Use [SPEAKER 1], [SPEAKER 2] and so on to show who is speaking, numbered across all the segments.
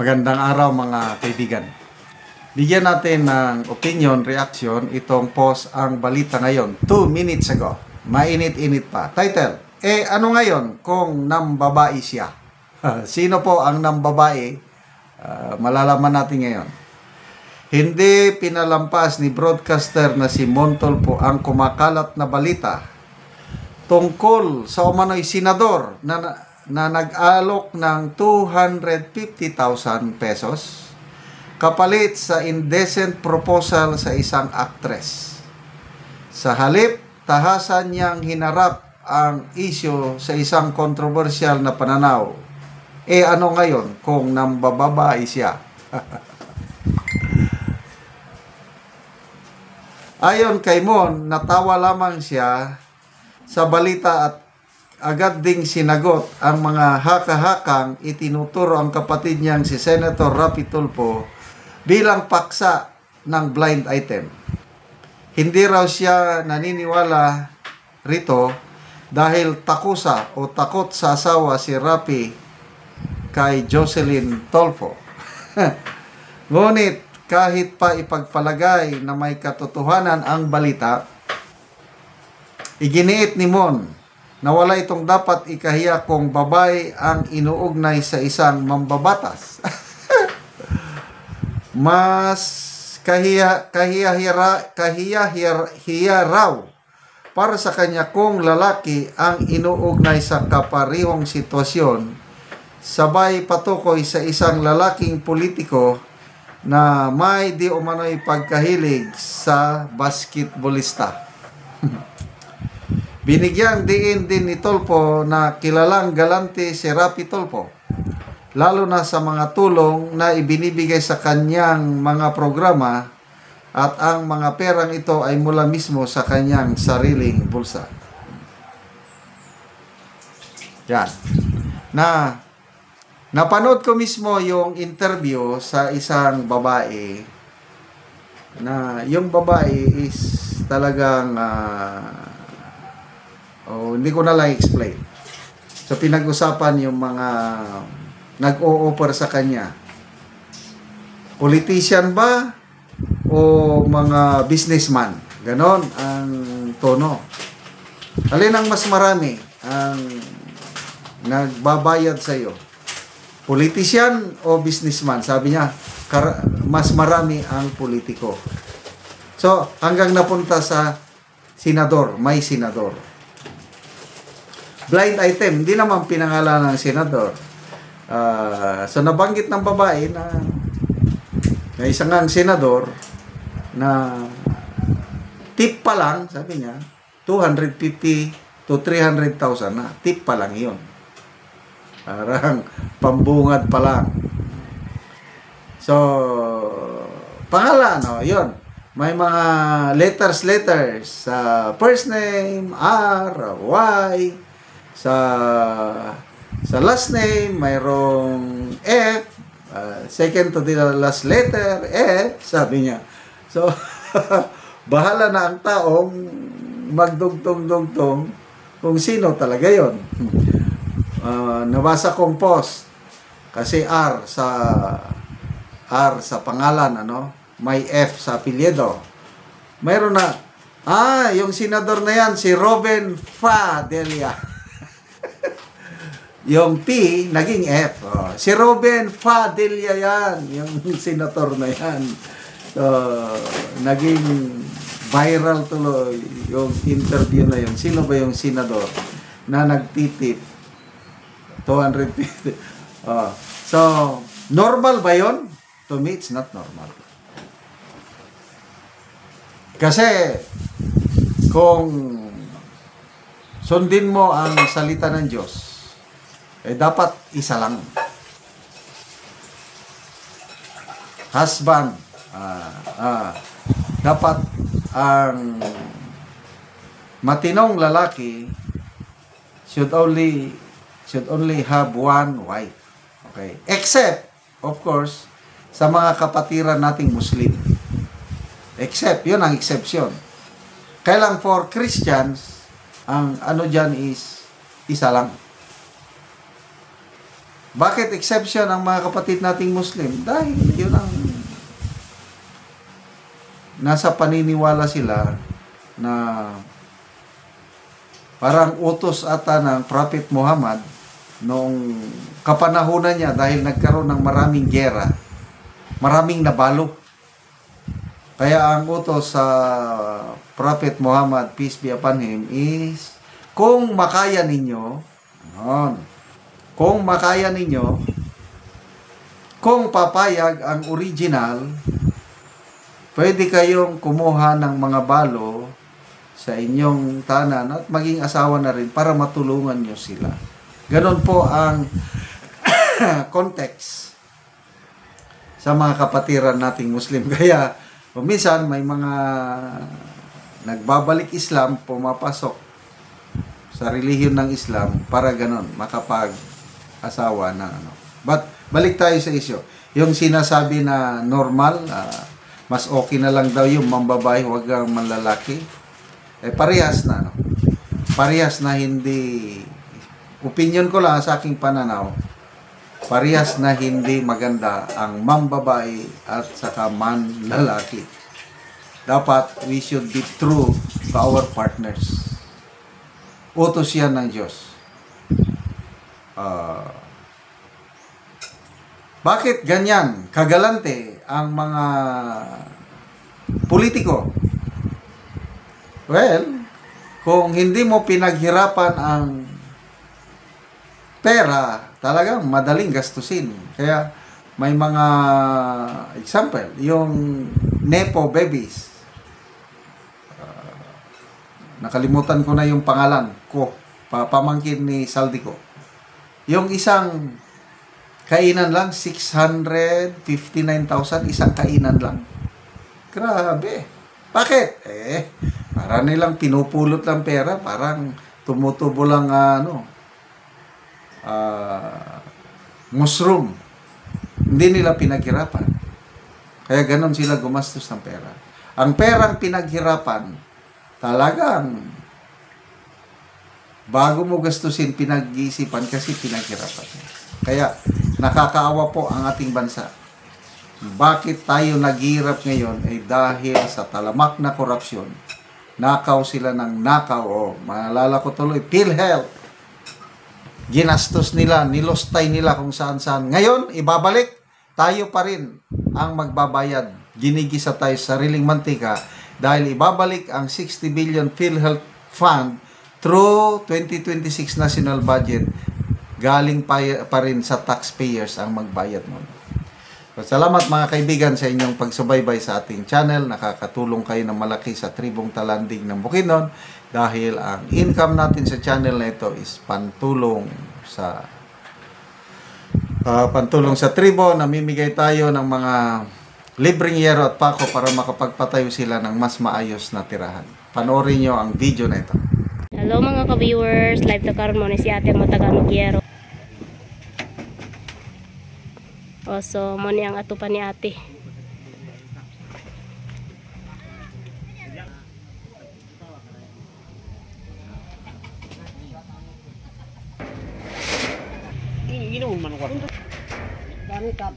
[SPEAKER 1] Magandang araw mga kaibigan. Bigyan natin ng opinion, reaction itong post ang balita ngayon 2 minutes ago. Mainit-init pa. Title, ano ngayon kung nambabae siya? Sino po ang nambabae? Malalaman natin ngayon. Hindi pinalampas ni broadcaster na si Montol po ang kumakalat na balita tungkol sa umano'y senador na nag-alok ng 250,000 pesos kapalit sa indecent proposal sa isang actress. Sa halip, tahasan niyang hinarap ang isyu sa isang kontrobersyal na pananaw. Ano ngayon kung nambababae siya? Ayon kay Mon, natawa lamang siya sa balita at agad ding sinagot ang mga haka-hakang itinuturo ang kapatid niyang si Senator Rapi Tulfo bilang paksa ng blind item. Hindi raw siya naniniwala rito dahil takusa o takot sa asawa si Rapi kay Jocelyn Tulfo. Ngunit kahit pa ipagpalagay na may katotohanan ang balita, iginiit ni Mon na wala itong dapat ikahiya kung babae ang inuugnay sa isang mambabatas. Mas kahiya raw para sa kanya kung lalaki ang inuugnay sa kaparihong sitwasyon, sabay patukoy sa isang lalaking politiko na may di umano'y pagkahilig sa basketballista. Binigyang diin din ni Tulfo na kilalang galante si Rapi Tulfo, lalo na sa mga tulong na ibinibigay sa kanyang mga programa at ang mga perang ito ay mula mismo sa kanyang sariling bulsa. Yan. Napanood ko mismo yung interview sa isang babae na yung babae is talagang hindi ko na lang explain. So, pinag-usapan yung mga nag-o-offer sa kanya. Politician ba o mga businessman? Ganon ang tono. Alin ang mas marami ang nagbabayad sa iyo? Politician o businessman? Sabi niya, mas marami ang politiko. So, hanggang napunta sa senador, may senador. Blind item, hindi naman pinangalan ng senador. So, nabanggit ng babae na isang ang senador na tip pa lang, sabi niya, 250 to 300,000 na. Tip pa lang yun. Parang pambungad pa lang. So, pangalan, yun. May mga letters. First name, R, Y. Sa last name, mayroong F. Second to the last letter, F. Sabi niya. So, bahala na ang taong magdugtong-dugtong kung sino talaga yon. Nabasa kong post kasi R sa pangalan, may F sa apelyido. Mayroon na, yung senador na yan, si Robin Padilla. Yung P, naging F. Si Robin Padilla yan, yung senator na yan. So, naging viral tuloy yung interview na yun. Sino ba yung senador na nagtitip 250? So, normal ba yun? To me, it's not normal. Kasi, kung sundin mo ang salita ng Diyos, dapat isa lang. Husband, dapat ang matinong lalaki should only have one wife. Okay? Except, of course, sa mga kapatiran nating Muslim. Except, yun ang exception. Kailang for Christians, ang ano dyan is isa lang. Bakit exception ang mga kapatid nating Muslim? Dahil yun ang nasa paniniwala sila na parang utos ata ng Prophet Muhammad noong kapanahunan niya dahil nagkaroon ng maraming gera, maraming nabalo. Kaya ang utos sa Prophet Muhammad, peace be upon him, is kung makaya ninyo, kung makaya ninyo, kung papayag ang original, pwede kayong kumuha ng mga balo sa inyong tanan at maging asawa na rin para matulungan nyo sila. Ganon po ang context sa mga kapatiran nating Muslim. Kaya, minsan may mga nagbabalik Islam, pumapasok sa relihiyon ng Islam para ganon, makapag-asawa ng ano. But, balik tayo sa isyo. Yung sinasabi na normal, mas okay na lang daw yung mambabae, huwag ang manlalaki. Parehas na, no? Parehas na hindi, opinion ko lang sa aking pananaw, parehas na hindi maganda ang mambabae at saka manlalaki. Dapat, we should be true to our partners. Utos yan ng Diyos. Bakit ganyan kagalante ang mga politiko? Well, kung hindi mo pinaghirapan ang pera, talagang madaling gastusin. Kaya may mga example, yung Nepo babies. Nakalimutan ko na yung pangalan ko, pamangkin ni Saldico. Yung isang kainan lang, 659,000, isang kainan lang. Grabe. Bakit? Para nilang pinupulot lang pera, parang tumutubo lang mushroom. Hindi nila pinaghirapan. Kaya ganon sila gumastos ng pera. Ang perang pinaghirapan, talagang bago mo gastusin, pinag-iisipan kasi pinaghirapan. Kaya nakakaawa po ang ating bansa. Bakit tayo naghihirap ngayon ay dahil sa talamak na korupsyon. Nakaw sila ng nakaw. Maalala ko tuloy, PhilHealth. Ginastos nila, nilostay nila kung saan-saan. Ngayon, ibabalik, tayo pa rin ang magbabayad. Ginigisa tayo sa sariling mantika dahil ibabalik ang 60 billion PhilHealth Fund through 2026 national budget. Galing pa rin sa taxpayers ang magbayad nun. So, salamat mga kaibigan sa inyong pagsubaybay sa ating channel. Nakakatulong kayo ng malaki sa tribong Talanding ng Bukidnon dahil ang income natin sa channel na ito is pantulong sa tribo. Namimigay tayo ng mga libreng yero at pako para makapagpatayo sila ng mas maayos na tirahan. Panoorin nyo ang video na ito.
[SPEAKER 2] Hello mga ka-viewers, live to karon mo ni si Ate Matagalog Yero. So, mo ni ang atupan ni Ate.
[SPEAKER 3] Ginawa man ko. Dami tap.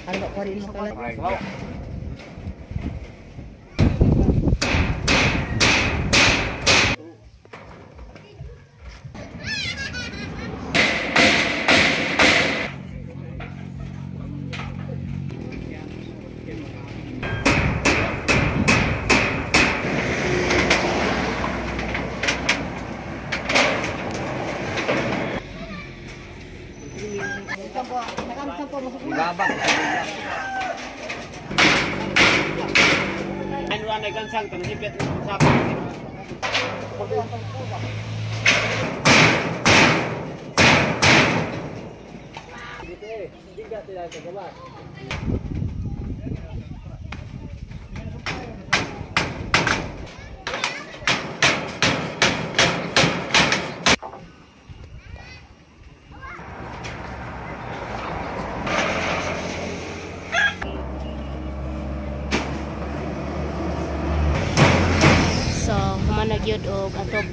[SPEAKER 3] Ano ko rin mo pala. Ano ang nagansang ka nasipit mo sa
[SPEAKER 2] gyud og atop.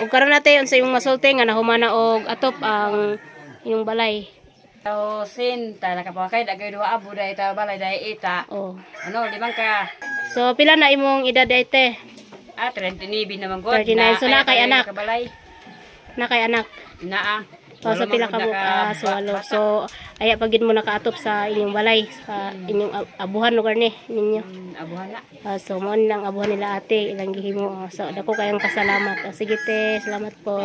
[SPEAKER 2] Ug karon natin sa imong masulti nga nahumana og atop ang inyong balay.
[SPEAKER 4] Tao sin ta nakapakay dagay duha abo dai ta balay dai ita.
[SPEAKER 2] Oh.
[SPEAKER 4] Ano limang ka
[SPEAKER 2] So pila na imong edad ite?
[SPEAKER 4] 39 naman god.
[SPEAKER 2] 39. So na kay anak.
[SPEAKER 4] Balay.
[SPEAKER 2] Na kay anak.
[SPEAKER 4] Naa.
[SPEAKER 2] So sa pila ka so walo. So aya pagid mo nakaatop sa inyong balay sa inyong abuhan lugar ni ninyo.
[SPEAKER 4] Abuhan na.
[SPEAKER 2] So mo lang abuhan nila ate ilang gihimo. So dako kayong pasalamat. Sige te, salamat po.